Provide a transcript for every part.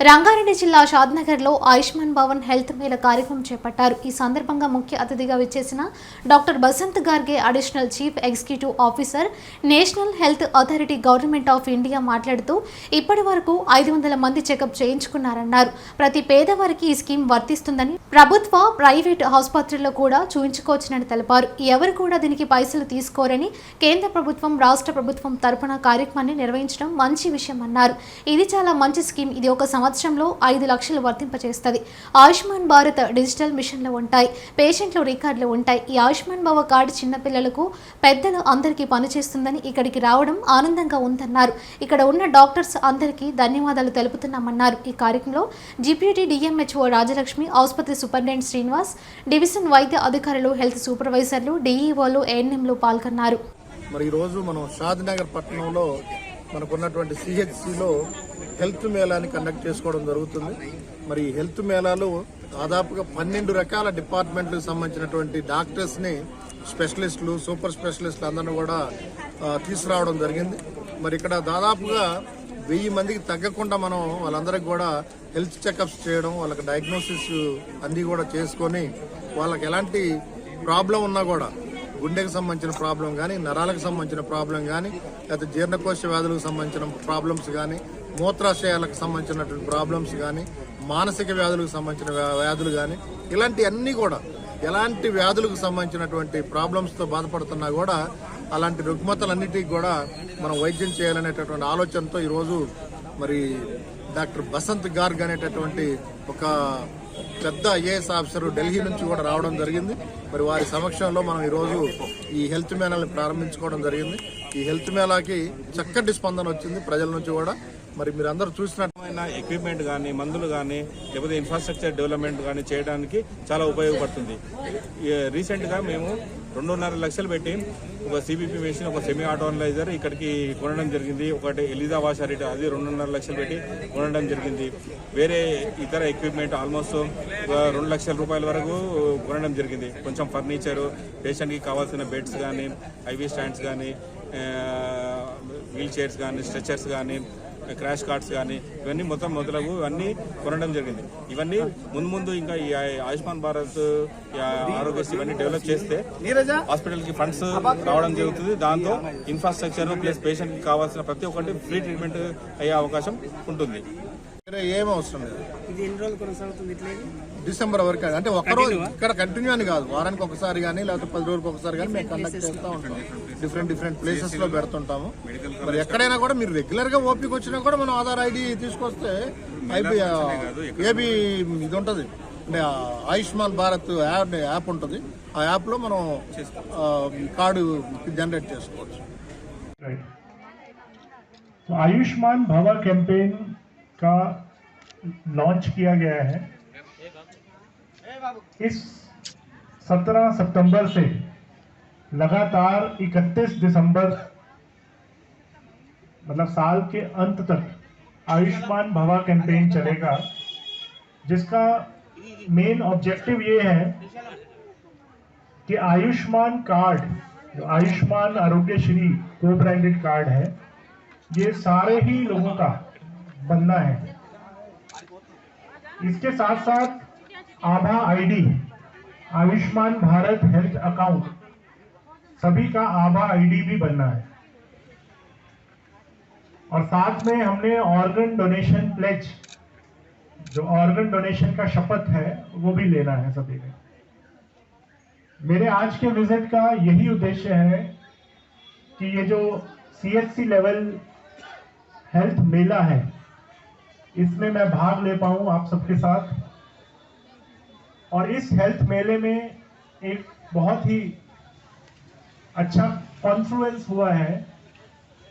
రంగారెడ్డి జిల్లా షాద్నగర్లో ఆయుష్మాన్ భవన్ హెల్త్ మేళ కార్యక్రమం చేపట్టారు. ఈ సందర్భంగా ముఖ్య అతిథిగా విచ్చేసిన doctor Basant Garge, additional chief executive officer, national health authority, government of India మాట్లాడుతూ ఇప్పటి వరకు 500 మంది చెకప్ చేయించుకున్నారన్నారు. ప్రతి పేదవారికి ఈ స్కీమ్ వర్తిస్తుందని, ప్రభుత్వ, ప్రైవేట్ ఆసుపత్రుల్లో కూడా చూయించుకోవచ్చునని తెలిపారు. ఎవరు కూడా దీనికి పైసలు తీసుకోరని, కేంద్ర ప్రభుత్వం, రాష్ట్ర ప్రభుత్వం తరపున కార్యక్రమాన్ని నిర్వహించడం మంచి విషయం అన్నారు. ఇది చాలా మంచి స్కీమ్. ఇది ఒక సంవత్సరంలో 5 లక్షలు వర్తింపచేస్తుంది. ఆయుష్మాన్ భారత్ డిజిటల్ మిషన్లు ఉంటాయి, పేషెంట్లు రికార్డులు ఉంటాయి. ఈ ఆయుష్మాన్ భవ కార్డు చిన్నపిల్లలకు, పెద్దలు అందరికీ పనిచేస్తుందని ఇక్కడికి రావడం ఆనందంగా ఉందన్నారు. ఇక్కడ ఉన్న డాక్టర్స్ అందరికీ ధన్యవాదాలు తెలుపుతున్నామన్నారు. ఈ కార్యక్రమంలో డిప్యూటీ డిఎంహెచ్ఓ రాజలక్ష్మి, ఆసుపత్రి సూపరింటెండెంట్ శ్రీనివాస్, డివిజన్ వైద్య అధికారులు, హెల్త్ సూపర్వైజర్లు, డిఈఓలు, ఏఎన్ఎంలు పాల్గొన్నారు. మరి ఈరోజు మనం షాద్నగర్ పట్టణంలో మనకున్నటువంటి సిహెచ్సిలో హెల్త్ మేళాని కండక్ట్ చేసుకోవడం జరుగుతుంది. మరి హెల్త్ మేళాలో దాదాపుగా 12 రకాల డిపార్ట్మెంట్లకు సంబంధించినటువంటి డాక్టర్స్ని, స్పెషలిస్టులు, సూపర్ స్పెషలిస్టులు అందరినీ కూడా తీసుకురావడం జరిగింది. మరి ఇక్కడ దాదాపుగా 1000 మందికి తగ్గకుండా మనం వాళ్ళందరికీ కూడా హెల్త్ చెకప్స్ చేయడం, వాళ్ళకి డయాగ్నోసిస్ అన్నీ కూడా చేసుకొని, వాళ్ళకి ఎలాంటి ప్రాబ్లం ఉన్నా కూడా, గుండెకు సంబంధించిన ప్రాబ్లం కానీ, నరాలకు సంబంధించిన ప్రాబ్లం కానీ, లేకపోతే జీర్ణకోశ వ్యాధులకు సంబంధించిన ప్రాబ్లమ్స్ కానీ, మూత్రాశయాలకు సంబంధించినటువంటి ప్రాబ్లమ్స్ కానీ, మానసిక వ్యాధులకు సంబంధించిన వ్యాధులు కానీ, ఇలాంటి అన్నీ కూడా, ఎలాంటి వ్యాధులకు సంబంధించినటువంటి ప్రాబ్లమ్స్తో బాధపడుతున్నా కూడా అలాంటి రుగ్మతలన్నిటికీ కూడా మనం వైద్యం చేయాలనేటటువంటి ఆలోచనతో ఈరోజు మరి డాక్టర్ బసంత్ గార్గ్ అనేటటువంటి ఒక పెద్ద ఐఏఎస్ ఆఫీసర్ ఢిల్లీ నుంచి కూడా రావడం జరిగింది. మరి వారి సమక్షంలో మనం ఈరోజు ఈ హెల్త్ మేళాని ప్రారంభించుకోవడం జరిగింది. ఈ హెల్త్ మేళాకి చక్కటి స్పందన వచ్చింది ప్రజల నుంచి కూడా. మరి మీరు అందరూ చూసినట్టు ఎక్విప్మెంట్ కానీ, మందులు కానీ, లేకపోతే ఇన్ఫ్రాస్ట్రక్చర్ డెవలప్మెంట్ కానీ చేయడానికి చాలా ఉపయోగపడుతుంది. రీసెంట్గా మేము 2.5 లక్షలు పెట్టి ఒక సిబిపి మెషిన్, ఒక సెమీ ఆటో అనలైజర్ ఇక్కడికి కొనడం జరిగింది. ఒకటి ఎలిజా వాషర్, అది 2.5 లక్షలు పెట్టి కొనడం జరిగింది. వేరే ఇతర ఎక్విప్మెంట్ ఆల్మోస్ట్ 2 లక్షల రూపాయల వరకు కొనడం జరిగింది. కొంచెం ఫర్నిచరు, పేషెంట్కి కావాల్సిన బెడ్స్ కానీ, ఐవీ స్టాండ్స్ కానీ, వీల్ చైర్స్ కానీ, స్ట్రెచర్స్ కానీ, క్రాష్ కార్డ్స్ కానీ, ఇవన్నీ మొదలగు ఇవన్నీ కొనడం జరిగింది. ఇవన్నీ ముందు ఇంకా ఈ ఆయుష్మాన్ భారత్, ఆరోగ్యశ్రీ ఇవన్నీ డెవలప్ చేస్తే హాస్పిటల్ కి ఫండ్స్ రావడం జరుగుతుంది. దాంతో ఇన్ఫ్రాస్ట్రక్చర్ ప్లస్ పేషెంట్ కి కావాల్సిన ప్రతి ఒక్కటి ఫ్రీ ట్రీట్మెంట్ అయ్యే అవకాశం ఉంటుంది. ఏం అవసరం లేదు. ఇది ఎన్ని రోజులు కొనసాగుతుంది? డిసెంబర్ వరకు. అంటే ఒక్కరోజు ఇక్కడ కంటిన్యూ అని కాదు, వారానికి ఒకసారి కానీ, లేకపోతే 10 రోజులకు ఒకసారి కానీ మేము కండక్ట్ చేస్తూ ఉంటాం. డిఫరెంట్ ప్లేసెస్ లో పెడుతుంటాము. మరి ఎక్కడైనా కూడా మీరు రెగ్యులర్ గా ఓపీకి వచ్చినా కూడా మనం ఆధార్ ఐడి తీసుకొస్తే ఏబీ ఇది ఉంటుంది, అంటే ఆయుష్మాన్ భారత్ యాప్ ఉంటుంది. ఆ యాప్ లో మనం కార్డు జనరేట్ చేసుకోవచ్చు. आयुष्मान भवा कैंपेन का लॉन्च किया गया है। इस 17 सितंबर से लगातार 31 दिसंबर मतलब साल के अंत तक आयुष्मान भवा कैंपेन चलेगा, जिसका मेन ऑब्जेक्टिव ये है कि आयुष्मान कार्ड, जो आयुष्मान आरोग्यश्री को ब्रांडेड कार्ड है, ये सारे ही लोगों का बनना है। इसके साथ साथ आभा ID, Ayushman Bharat health account, सभी का आभा आईडी भी बनना है। और साथ में हमने ऑर्गन डोनेशन प्लेज, जो ऑर्गन डोनेशन का शपथ है, वो भी लेना है सभी ने। मेरे आज के विजिट का यही उद्देश्य है कि ये जो सीएचसी लेवल हेल्थ मेला है, इसमें मैं भाग ले पाऊं आप सबके साथ। और इस हेल्थ मेले में एक बहुत ही अच्छा कॉन्फ्लुएंस हुआ है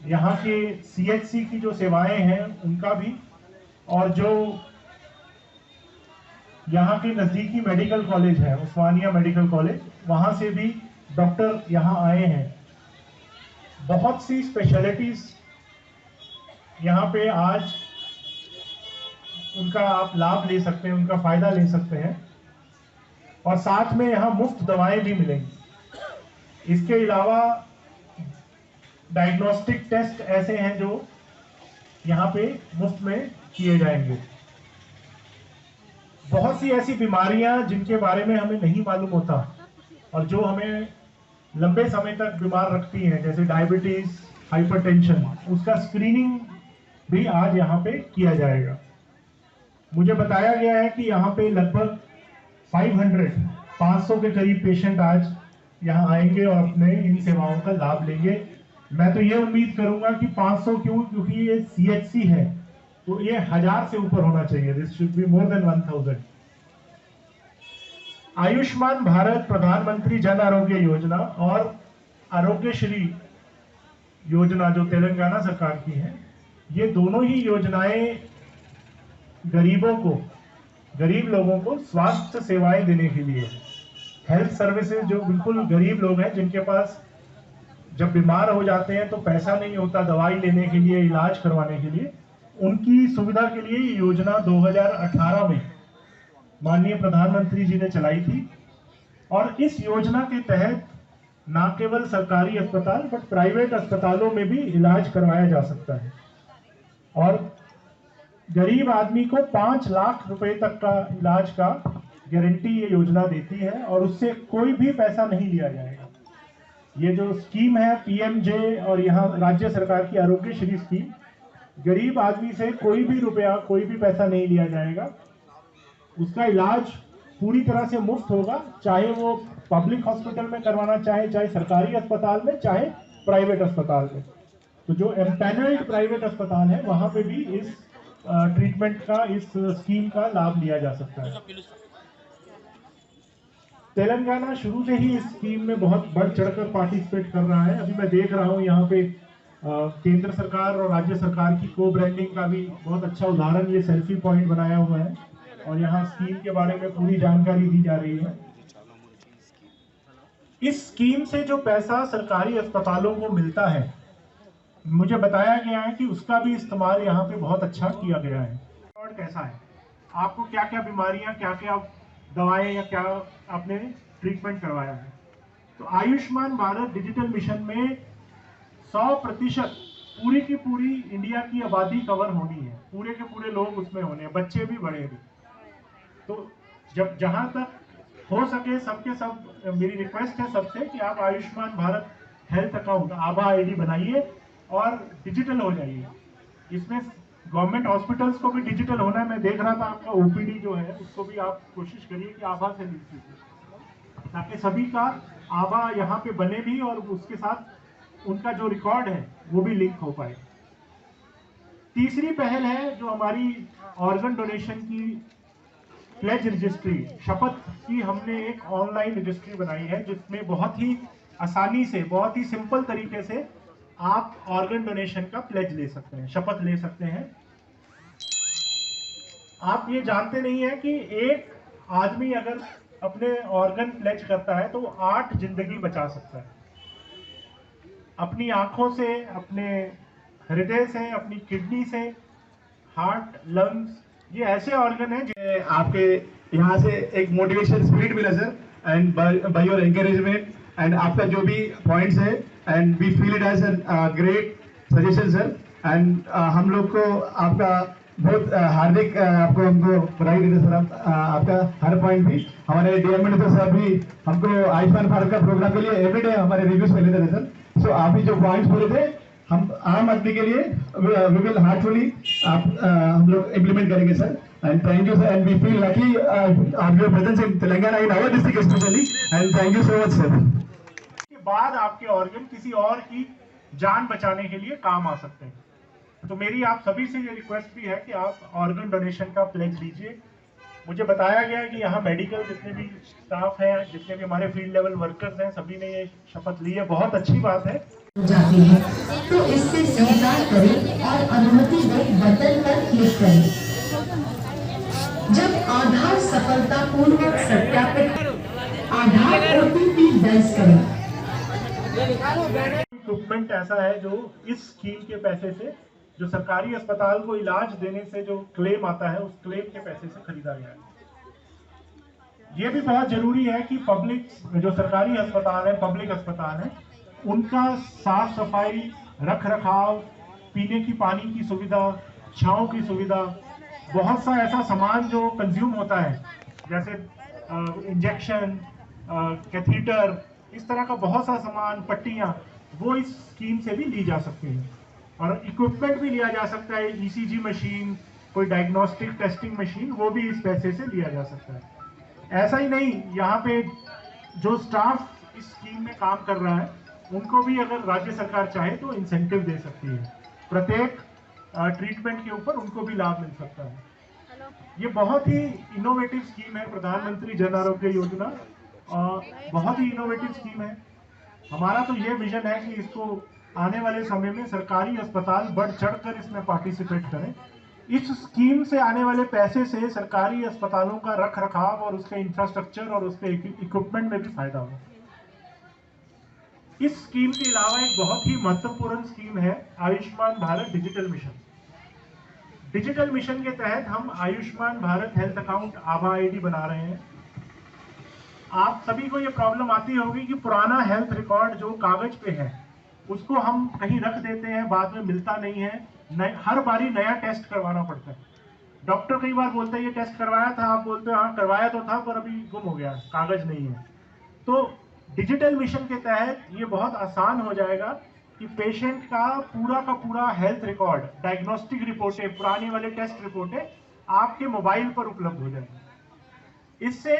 यहाँ के सीएचसी की जो सेवाएं हैं उनका भी, और जो यहाँ के नज़दीकी मेडिकल कॉलेज है, उस्मानिया मेडिकल कॉलेज, वहाँ से भी डॉक्टर यहाँ आए हैं। बहुत सी स्पेशलिटीज़ यहाँ पे आज उनका आप लाभ ले सकते हैं, उनका फ़ायदा ले सकते हैं। और साथ में यहाँ मुफ्त दवाएं भी मिलेंगी। इसके अलावा डायग्नोस्टिक टेस्ट ऐसे हैं जो यहाँ पे मुफ्त में किए जाएंगे। बहुत सी ऐसी बीमारियां जिनके बारे में हमें नहीं मालूम होता और जो हमें लंबे समय तक बीमार रखती हैं, जैसे डायबिटीज, हाइपरटेंशन, उसका स्क्रीनिंग भी आज यहाँ पे किया जाएगा। मुझे बताया गया है कि यहाँ पे लगभग 500 के करीब पेशेंट आज यहाँ आएंगे और अपने इन सेवाओं का लाभ लेंगे। मैं तो ये उम्मीद करूंगा कि 500 क्यों, क्योंकि ये CHC है तो ये 1000 से ऊपर होना चाहिए। This should be more than 1000। Ayushman Bharat, प्रधानमंत्री जन आरोग्य योजना और आरोग्यश्री योजना जो तेलंगाना सरकार की है, ये दोनों ही योजनाएं गरीब लोगों को स्वास्थ्य सेवाएं देने के लिए, हेल्थ सर्विसेज, जो बिल्कुल गरीब लोग हैं जिनके पास जब बीमार हो जाते हैं तो पैसा नहीं होता दवाई लेने के लिए, इलाज करवाने के लिए, उनकी सुविधा के लिए ये योजना 2018 में माननीय प्रधानमंत्री जी ने चलाई थी। और इस योजना के तहत न केवल सरकारी अस्पताल बट प्राइवेट अस्पतालों में भी इलाज करवाया जा सकता है और गरीब आदमी को 5 लाख रुपए तक का इलाज का गारंटी ये योजना देती है और उससे कोई भी पैसा नहीं लिया जाएगा। ये जो स्कीम है PMJ और यहाँ राज्य सरकार की आरोग्यश्री स्कीम, गरीब आदमी से कोई भी रुपया, कोई भी पैसा नहीं लिया जाएगा। उसका इलाज पूरी तरह से मुफ्त होगा, चाहे वो पब्लिक हॉस्पिटल में करवाना चाहे सरकारी अस्पताल में, चाहे प्राइवेट अस्पताल में। तो जो एम्पैनल्ड प्राइवेट अस्पताल है वहां पे भी इस ट्रीटमेंट का, इस स्कीम का लाभ लिया जा सकता है। तेलंगाना शुरू से ही इस स्कीम में बहुत बढ़ चढ़कर पार्टिसिपेट कर रहा है। अभी मैं देख रहा हूँ यहाँ पे केंद्र सरकार और राज्य सरकार की को ब्रांडिंग का भी बहुत अच्छा उदाहरण ये सेल्फी पॉइंट बनाया हुआ है और यहाँ स्कीम के बारे में पूरी जानकारी दी जा रही है। इस स्कीम से जो पैसा सरकारी अस्पतालों को मिलता है, मुझे बताया गया है कि उसका भी इस्तेमाल यहाँ पे बहुत अच्छा किया गया है। और कैसा है, आपको क्या क्या बीमारियां, क्या क्या दवाएं या क्या आपने ट्रीटमेंट करवाया है। तो आयुष्मान भारत डिजिटल मिशन में 100% पूरी की पूरी इंडिया की आबादी कवर होनी है, पूरे के पूरे लोग उसमें होने हैं, बच्चे भी बड़े भी। तो जब जहां तक हो सके सबके सब, मेरी रिक्वेस्ट है सबसे कि आप आयुष्मान भारत हेल्थ अकाउंट आभा ID बनाइए और डिजिटल हो जाइए। इसमें गवर्नमेंट हॉस्पिटल्स को भी डिजिटल होना है। मैं देख रहा था आपका OPD जो है उसको भी आप कोशिश करिए कि आभा से लिंक कीजिए, ताकि सभी का आभा यहाँ पे बने भी और उसके साथ उनका जो रिकॉर्ड है वो भी लिंक हो पाए। तीसरी पहल है जो हमारी ऑर्गन डोनेशन की प्लेज रजिस्ट्री, शपथ की हमने एक ऑनलाइन रजिस्ट्री बनाई है जिसमें बहुत ही आसानी से, बहुत ही सिंपल तरीके से आप ऑर्गन डोनेशन का प्लेज ले सकते हैं, शपथ ले सकते हैं। आप ये जानते नहीं है कि एक आदमी अगर अपने ऑर्गन प्लेज करता है तो 8 जिंदगी बचा सकता है। अपनी आंखों से, अपने हृदय से, अपनी किडनी से, हार्ट, लंग्स, ये ऐसे ऑर्गन है जो आपके यहाँ से एक मोटिवेशन स्पिरिट मिला sir, and by your encouragement and आपका जो भी पॉइंट्स है, and we feel it as great suggestion sir. And हम लोग को आपका बहुत हार्दिक आपको हमको बधाई देते सर। आपका हर पॉइंट भी हमारे DM मिनिस्टर सर भी हमको आयुष्मान भारत का प्रोग्राम के लिए एवरीडे हमारे रिव्यूज में लेते थे सर। सो आप भी जो पॉइंट्स बोले थे हम आम आदमी के लिए वी विल हार्टफुली हम लोग इम्प्लीमेंट करेंगे sir. And thank you sir, and we feel lucky of your presence in Telangana, in our district specially, and thank you so much sir. के बाद आपके ऑर्गन किसी और की जान बचाने के लिए काम आ सकते हैं। तो मेरी आप सभी से ये रिक्वेस्ट भी है कि आप ऑर्गन डोनेशन का प्लेज लीजिए। मुझे बताया गया है कि यहाँ मेडिकल जितने भी स्टाफ हैं, जितने भी हमारे फील्ड लेवल वर्कर्स हैं, सभी ने ये शपथ ली है, बहुत अच्छी बात है। जाती है तो इससे स्वीकार करें और अनुमति दें बटन पर क्लिक करें। जब आधार सफलतापूर्वक सत्यापित, आधार OTP दर्ज करें। इक्विपमेंट ऐसा है जो इस स्कीम के पैसे से, जो सरकारी अस्पताल को इलाज देने से जो क्लेम आता है, उस क्लेम के पैसे से खरीदा गया है। ये भी बहुत जरूरी है कि पब्लिक, जो सरकारी अस्पताल है, पब्लिक अस्पताल है, उनका साफ सफाई, रख रखाव, पीने की पानी की सुविधा, छांव की सुविधा, बहुत सा ऐसा सामान जो कंज्यूम होता है, जैसे इंजेक्शन, कैथीटर, इस तरह का बहुत सा सामान, पट्टियाँ, वो इस स्कीम से भी ली जा सकती हैं। और इक्विपमेंट भी लिया जा सकता है, ईसीजी मशीन, कोई डायग्नोस्टिक टेस्टिंग मशीन, वो भी इस पैसे से लिया जा सकता है। ऐसा ही नहीं, यहाँ पे जो स्टाफ इस स्कीम में काम कर रहा है, उनको भी अगर राज्य सरकार चाहे तो इंसेंटिव दे सकती है। प्रत्येक ट्रीटमेंट के ऊपर उनको भी लाभ मिल सकता है। ये बहुत ही इनोवेटिव स्कीम है प्रधानमंत्री जन आरोग्य योजना, बहुत ही इनोवेटिव स्कीम है। हमारा तो ये विजन है कि इसको आने वाले समय में सरकारी अस्पताल बढ़ चढ़कर इसमें पार्टिसिपेट करें। इस स्कीम से आने वाले पैसे से सरकारी अस्पतालों का रख रखाव और उसके इंफ्रास्ट्रक्चर और उसके इक्विपमेंट में भी फायदा हो। इस स्कीम के अलावा एक बहुत ही महत्वपूर्ण स्कीम है Ayushman Bharat digital mission. Digital mission के तहत हम आयुष्मान भारत हेल्थ अकाउंट आभा आईडी बना रहे हैं। आप सभी को ये प्रॉब्लम आती होगी कि पुराना हेल्थ रिकॉर्ड जो कागज पे है उसको हम कहीं रख देते हैं, बाद में मिलता नहीं है, हर बारी नया टेस्ट करवाना पड़ता है। डॉक्टर कई बार बोलते हैं ये टेस्ट करवाया था, आप बोलते हो हाँ करवाया तो था पर अभी गुम हो गया, कागज नहीं है। तो डिजिटल मिशन के तहत ये बहुत आसान हो जाएगा कि पेशेंट का पूरा हेल्थ रिकॉर्ड, डायग्नोस्टिक रिपोर्टें, पुराने वाले टेस्ट रिपोर्टें आपके मोबाइल पर उपलब्ध हो जाएंगी। इससे